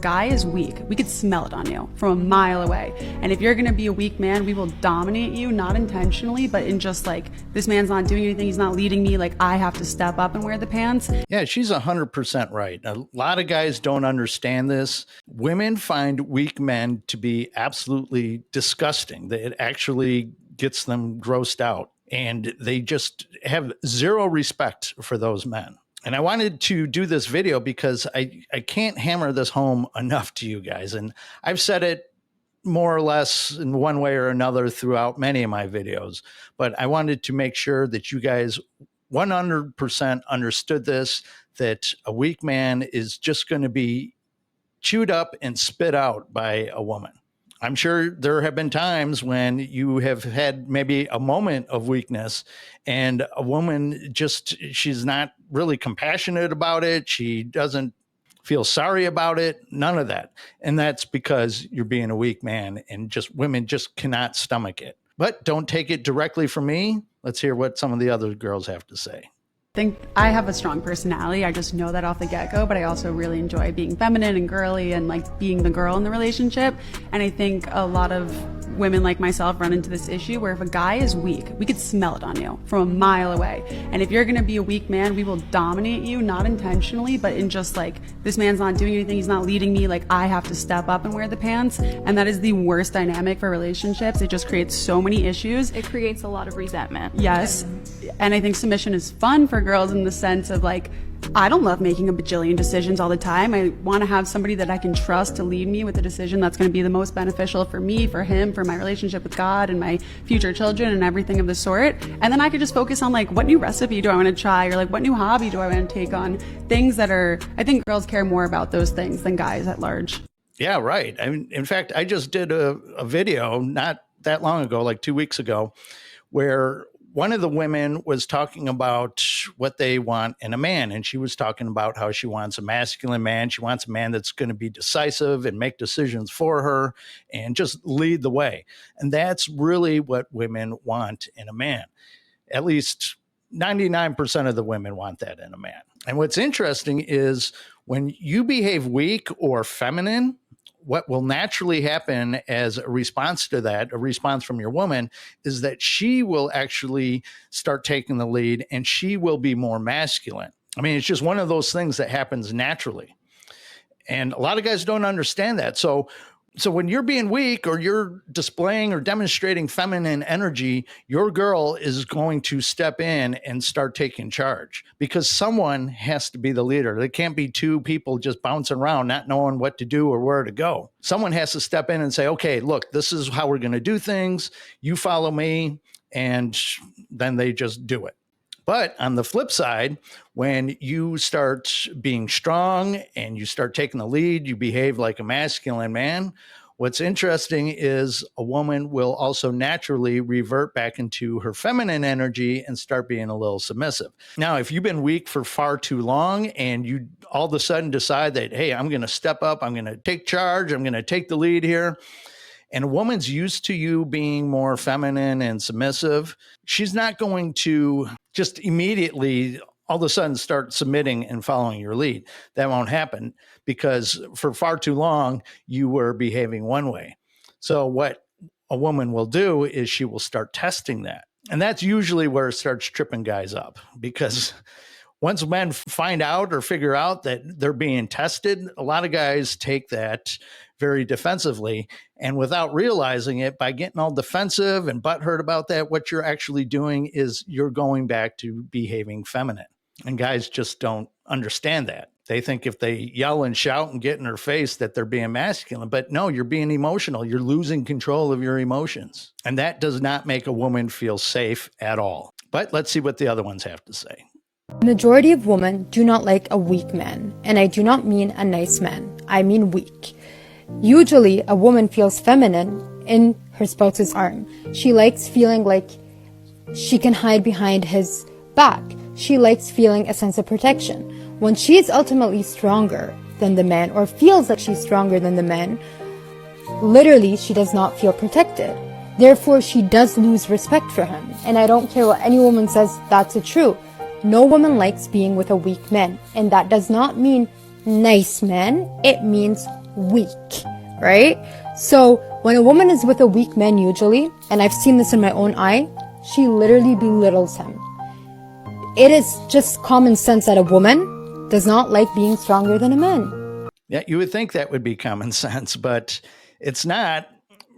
Guy is weak. We could smell it on you from a mile away. And if you're gonna be a weak man, we will dominate you, not intentionally, but in just like, this man's not doing anything, he's not leading me, like I have to step up and wear the pants. Yeah, she's 100% right. A lot of guys don't understand this. Women find weak men to be absolutely disgusting. It actually gets them grossed out, and they just have zero respect for those men. And I wanted to do this video because I can't hammer this home enough to you guys. And I've said it more or less in one way or another throughout many of my videos, but I wanted to make sure that you guys 100% understood this, that a weak man is just going to be chewed up and spit out by a woman. I'm sure there have been times when you have had maybe a moment of weakness and a woman she's not really compassionate about it. She doesn't feel sorry about it, none of that. And that's because you're being a weak man, and women just cannot stomach it. But don't take it directly from me. Let's hear what some of the other girls have to say. I think I have a strong personality. I just know that off the get-go, but I also really enjoy being feminine and girly and like being the girl in the relationship. And I think a lot of women like myself run into this issue where if a guy is weak, we could smell it on you from a mile away. And if you're gonna be a weak man, we will dominate you, not intentionally, but in just like, this man's not doing anything, he's not leading me, like I have to step up and wear the pants. And that is the worst dynamic for relationships. It just creates so many issues. It creates a lot of resentment. Yes. And I think submission is fun for girls in the sense of like, I don't love making a bajillion decisions all the time. I want to have somebody that I can trust to lead me with a decision that's going to be the most beneficial for me, for him, for my relationship with God and my future children and everything of the sort. And then I could just focus on like, what new recipe do I want to try? Or like, what new hobby do I want to take on? Things that I think girls care more about those things than guys at large. Yeah, right. I mean, in fact, I just did a video not that long ago, like 2 weeks ago, where one of the women was talking about what they want in a man. And she was talking about how she wants a masculine man. She wants a man that's going to be decisive and make decisions for her and just lead the way. And that's really what women want in a man. At least 99% of the women want that in a man. And what's interesting is when you behave weak or feminine, what will naturally happen as a response to that, a response from your woman, is that she will actually start taking the lead and she will be more masculine. I mean, it's just one of those things that happens naturally. And a lot of guys don't understand that. So when you're being weak or you're displaying or demonstrating feminine energy, your girl is going to step in and start taking charge because someone has to be the leader. There can't be two people just bouncing around, not knowing what to do or where to go. Someone has to step in and say, okay, look, this is how we're going to do things. You follow me. And then they just do it. But on the flip side, when you start being strong and you start taking the lead, you behave like a masculine man. What's interesting is a woman will also naturally revert back into her feminine energy and start being a little submissive. Now, if you've been weak for far too long and you all of a sudden decide that, hey, I'm going to step up, I'm going to take charge, I'm going to take the lead here, and a woman's used to you being more feminine and submissive, she's not going to just immediately all of a sudden start submitting and following your lead. That won't happen because for far too long, you were behaving one way. So what a woman will do is she will start testing that. And that's usually where it starts tripping guys up, because once men find out or figure out that they're being tested, a lot of guys take that very defensively. And without realizing it, by getting all defensive and butthurt about that, what you're actually doing is you're going back to behaving feminine. And guys just don't understand that. They think if they yell and shout and get in her face that they're being masculine. But no, you're being emotional. You're losing control of your emotions. And that does not make a woman feel safe at all. But let's see what the other ones have to say. Majority of women do not like a weak man, and I do not mean a nice man, I mean weak. Usually, a woman feels feminine in her spouse's arm. She likes feeling like she can hide behind his back. She likes feeling a sense of protection. When she is ultimately stronger than the man, or feels that she's stronger than the man, literally she does not feel protected. Therefore, she does lose respect for him. And I don't care what any woman says, that's the truth. No woman likes being with a weak man, and that does not mean nice men, it means weak, right? So when a woman is with a weak man usually, and I've seen this in my own eye, she literally belittles him. It is just common sense that a woman does not like being stronger than a man. Yeah, you would think that would be common sense, but it's not.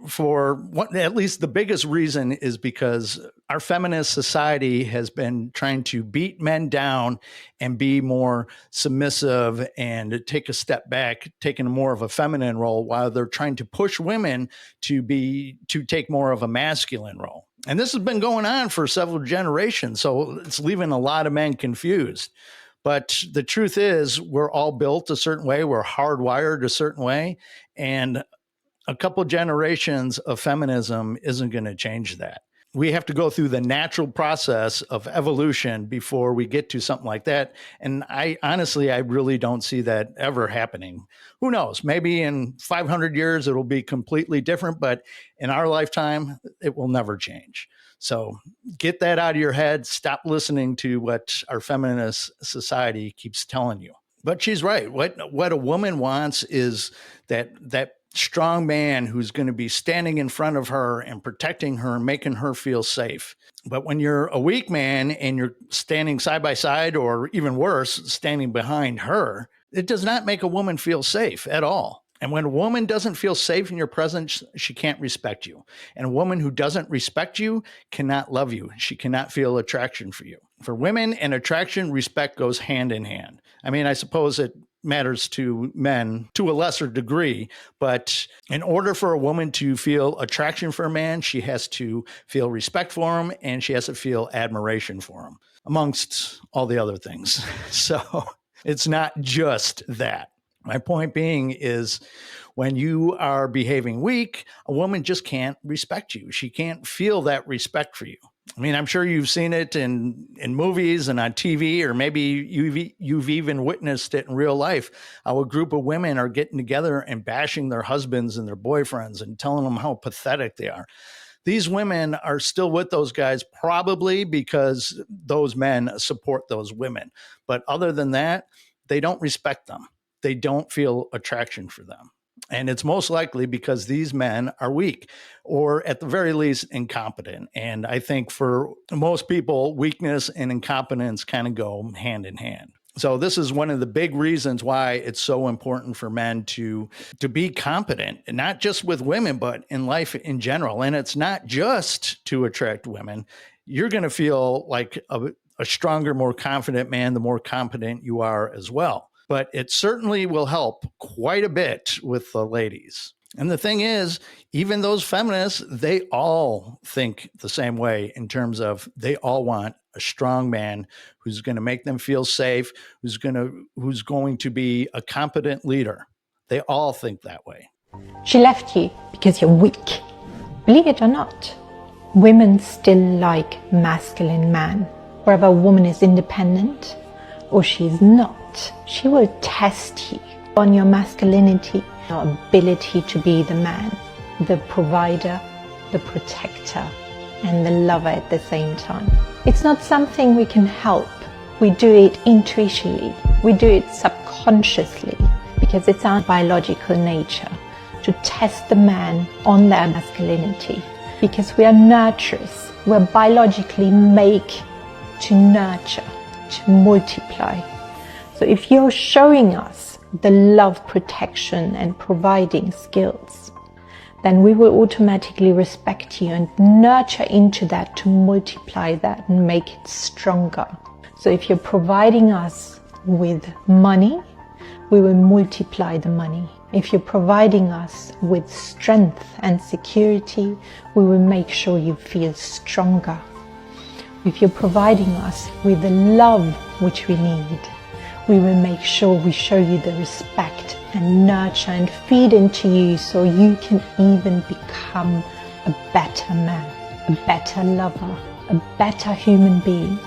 For what, at least the biggest reason is because our feminist society has been trying to beat men down and be more submissive and take a step back, taking more of a feminine role, while they're trying to push women to take more of a masculine role. And this has been going on for several generations, so it's leaving a lot of men confused. But the truth is, we're all built a certain way. We're hardwired a certain way. And a couple generations of feminism isn't going to change that. We have to go through the natural process of evolution before we get to something like that. And I really don't see that ever happening. Who knows? Maybe in 500 years, it'll be completely different, but in our lifetime, it will never change. So get that out of your head. Stop listening to what our feminist society keeps telling you. But she's right. What a woman wants is that strong man who's going to be standing in front of her and protecting her and making her feel safe. But when you're a weak man and you're standing side by side, or even worse, standing behind her, it does not make a woman feel safe at all. And when a woman doesn't feel safe in your presence, she can't respect you. And a woman who doesn't respect you cannot love you. She cannot feel attraction for you. For women and attraction, respect goes hand in hand. I mean, I suppose it matters to men to a lesser degree, but in order for a woman to feel attraction for a man, she has to feel respect for him and she has to feel admiration for him, amongst all the other things. So it's not just that. My point being is, when you are behaving weak, a woman just can't respect you. She can't feel that respect for you. I mean, I'm sure you've seen it in movies and on TV, or maybe you've even witnessed it in real life, how a group of women are getting together and bashing their husbands and their boyfriends and telling them how pathetic they are. These women are still with those guys probably because those men support those women. But other than that, they don't respect them. They don't feel attraction for them. And it's most likely because these men are weak, or at the very least incompetent. And I think for most people, weakness and incompetence kind of go hand in hand. So this is one of the big reasons why it's so important for men to be competent, and not just with women, but in life in general. And it's not just to attract women. You're going to feel like a stronger, more confident man the more competent you are as well. But it certainly will help quite a bit with the ladies. And the thing is, even those feminists, they all think the same way in terms of they all want a strong man who's going to make them feel safe, who's going to be a competent leader. They all think that way. She left you because you're weak. Believe it or not, women still like masculine men. Wherever a woman is independent or she's not, she will test you on your masculinity, your ability to be the man, the provider, the protector, and the lover at the same time. It's not something we can help. We do it intuitively. We do it subconsciously because it's our biological nature to test the man on their masculinity, because we are nurturers. We're biologically made to nurture, to multiply. So if you're showing us the love, protection, and providing skills, then we will automatically respect you and nurture into that to multiply that and make it stronger. So if you're providing us with money, we will multiply the money. If you're providing us with strength and security, we will make sure you feel stronger. If you're providing us with the love which we need, we will make sure we show you the respect and nurture and feed into you so you can even become a better man, a better lover, a better human being.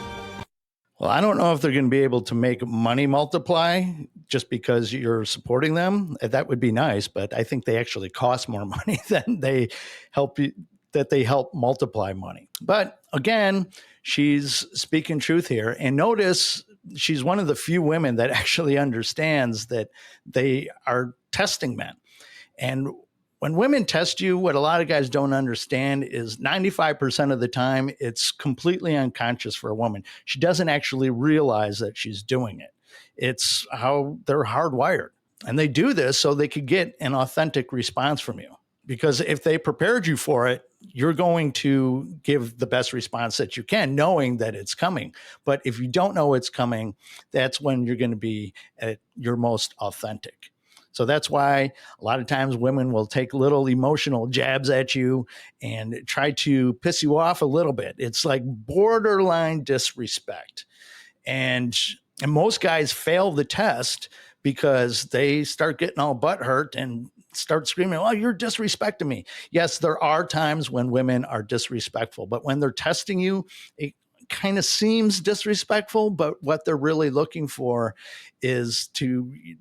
Well, I don't know if they're going to be able to make money multiply just because you're supporting them. That would be nice, but I think they actually cost more money than they help multiply money. But again, she's speaking truth here. And notice she's one of the few women that actually understands that they are testing men. And when women test you, what a lot of guys don't understand is 95% of the time, it's completely unconscious for a woman. She doesn't actually realize that she's doing it. It's how they're hardwired. And they do this so they could get an authentic response from you. Because if they prepared you for it, you're going to give the best response that you can, knowing that it's coming. But if you don't know it's coming, that's when you're going to be at your most authentic. So that's why a lot of times women will take little emotional jabs at you and try to piss you off a little bit. It's like borderline disrespect. And most guys fail the test because they start getting all butthurt and start screaming, "Oh, you're disrespecting me." Yes, there are times when women are disrespectful, but when they're testing you, it kind of seems disrespectful, but what they're really looking for is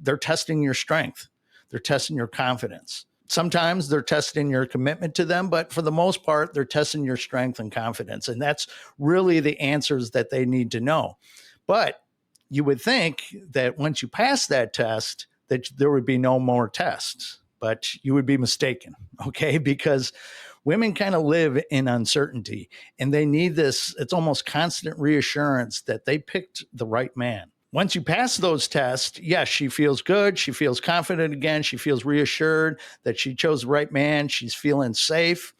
they're testing your strength. They're testing your confidence. Sometimes they're testing your commitment to them, but for the most part, they're testing your strength and confidence. And that's really the answers that they need to know. But you would think that once you pass that test, that there would be no more tests, but you would be mistaken, okay? Because women kind of live in uncertainty and they need this, it's almost constant reassurance that they picked the right man. Once you pass those tests, yes, she feels good. She feels confident again. She feels reassured that she chose the right man. She's feeling safe.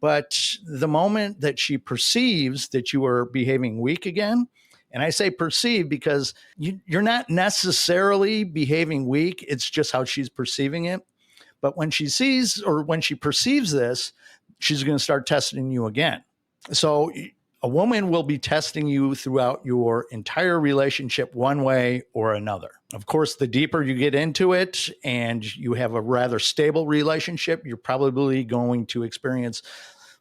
But the moment that she perceives that you are behaving weak again, and I say perceive because you're not necessarily behaving weak. It's just how she's perceiving it. But when she sees or when she perceives this, she's going to start testing you again. So a woman will be testing you throughout your entire relationship one way or another. Of course, the deeper you get into it and you have a rather stable relationship, you're probably going to experience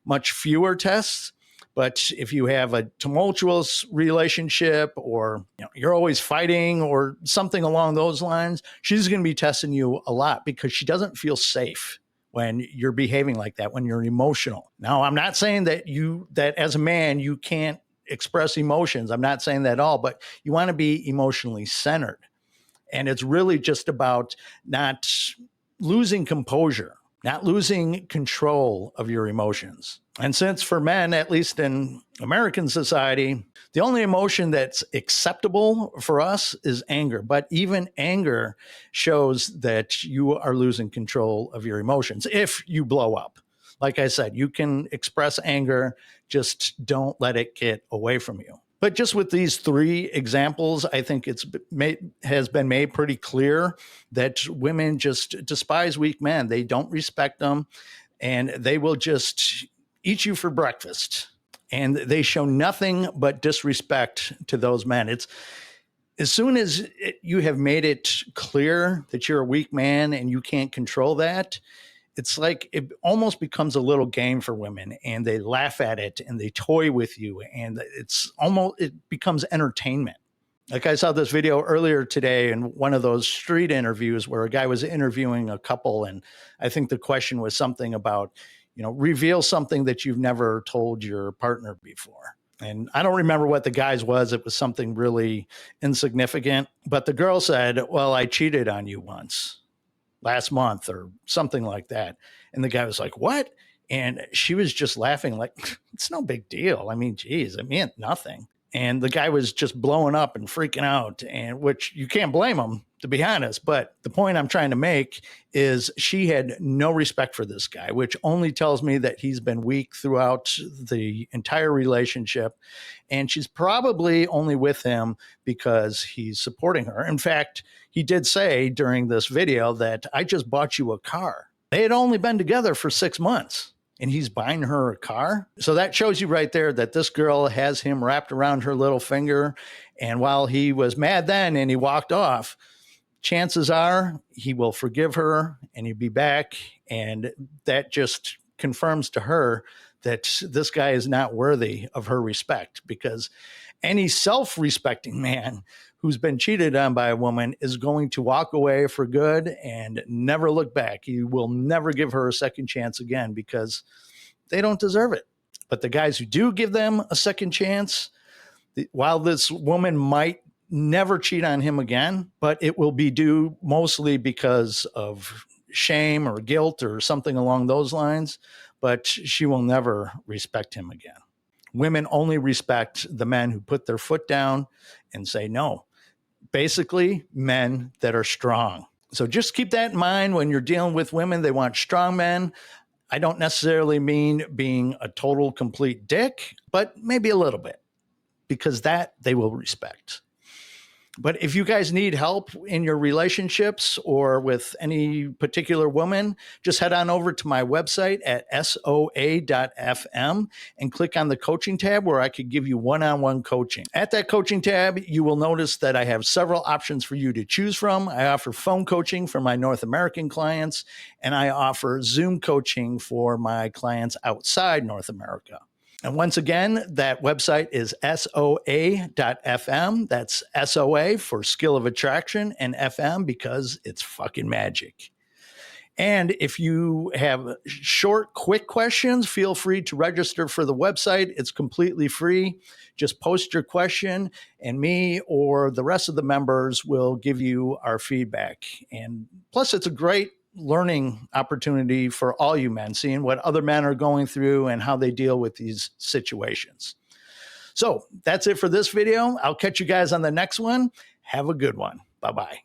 much fewer tests. But if you have a tumultuous relationship or you're always fighting or something along those lines, she's going to be testing you a lot because she doesn't feel safe when you're behaving like that, when you're emotional. Now, I'm not saying that as a man, you can't express emotions. I'm not saying that at all, but you want to be emotionally centered. And it's really just about not losing composure, not losing control of your emotions. And since for men, at least in American society, the only emotion that's acceptable for us is anger. But even anger shows that you are losing control of your emotions if you blow up. Like I said, you can express anger, just don't let it get away from you. But just with these three examples, I think has been made pretty clear that women just despise weak men. They don't respect them, and they will just eat you for breakfast. And they show nothing but disrespect to those men. It's as soon as you have made it clear that you're a weak man and you can't control that, it's like it almost becomes a little game for women, and they laugh at it and they toy with you, and it becomes entertainment. Like I saw this video earlier today in one of those street interviews where a guy was interviewing a couple, and I think the question was something about, reveal something that you've never told your partner before. And I don't remember what the guy's was. It was something really insignificant, but the girl said, "Well, I cheated on you once last month," or something like that. And the guy was like, "What?" And she was just laughing like, "It's no big deal. I mean, geez, it meant nothing." And the guy was just blowing up and freaking out, and which you can't blame him, to be honest. But the point I'm trying to make is she had no respect for this guy, which only tells me that he's been weak throughout the entire relationship. And she's probably only with him because he's supporting her. In fact, he did say during this video that "I just bought you a car." They had only been together for 6 months, and he's buying her a car. So that shows you right there that this girl has him wrapped around her little finger. And while he was mad then and he walked off, chances are he will forgive her and he'll be back. And that just confirms to her that this guy is not worthy of her respect, because any self-respecting man who's been cheated on by a woman is going to walk away for good and never look back. He will never give her a second chance again because they don't deserve it. But the guys who do give them a second chance, while this woman might never cheat on him again, but it will be due mostly because of shame or guilt or something along those lines, but she will never respect him again. Women only respect the men who put their foot down and say no. Basically, men that are strong. So just keep that in mind when you're dealing with women. They want strong men. I don't necessarily mean being a total, complete dick, but maybe a little bit, because that they will respect. But if you guys need help in your relationships or with any particular woman, just head on over to my website at soa.fm and click on the coaching tab where I could give you one-on-one coaching. At that coaching tab, you will notice that I have several options for you to choose from. I offer phone coaching for my North American clients, and I offer Zoom coaching for my clients outside North America. And once again, that website is soa.fm. That's SOA for skill of attraction, and FM because it's fucking magic. And if you have short, quick questions, feel free to register for the website. It's completely free. Just post your question, and me or the rest of the members will give you our feedback. And plus, it's a great learning opportunity for all you men, seeing what other men are going through and how they deal with these situations. So that's it for this video. I'll catch you guys on the next one. Have a good one. Bye-bye.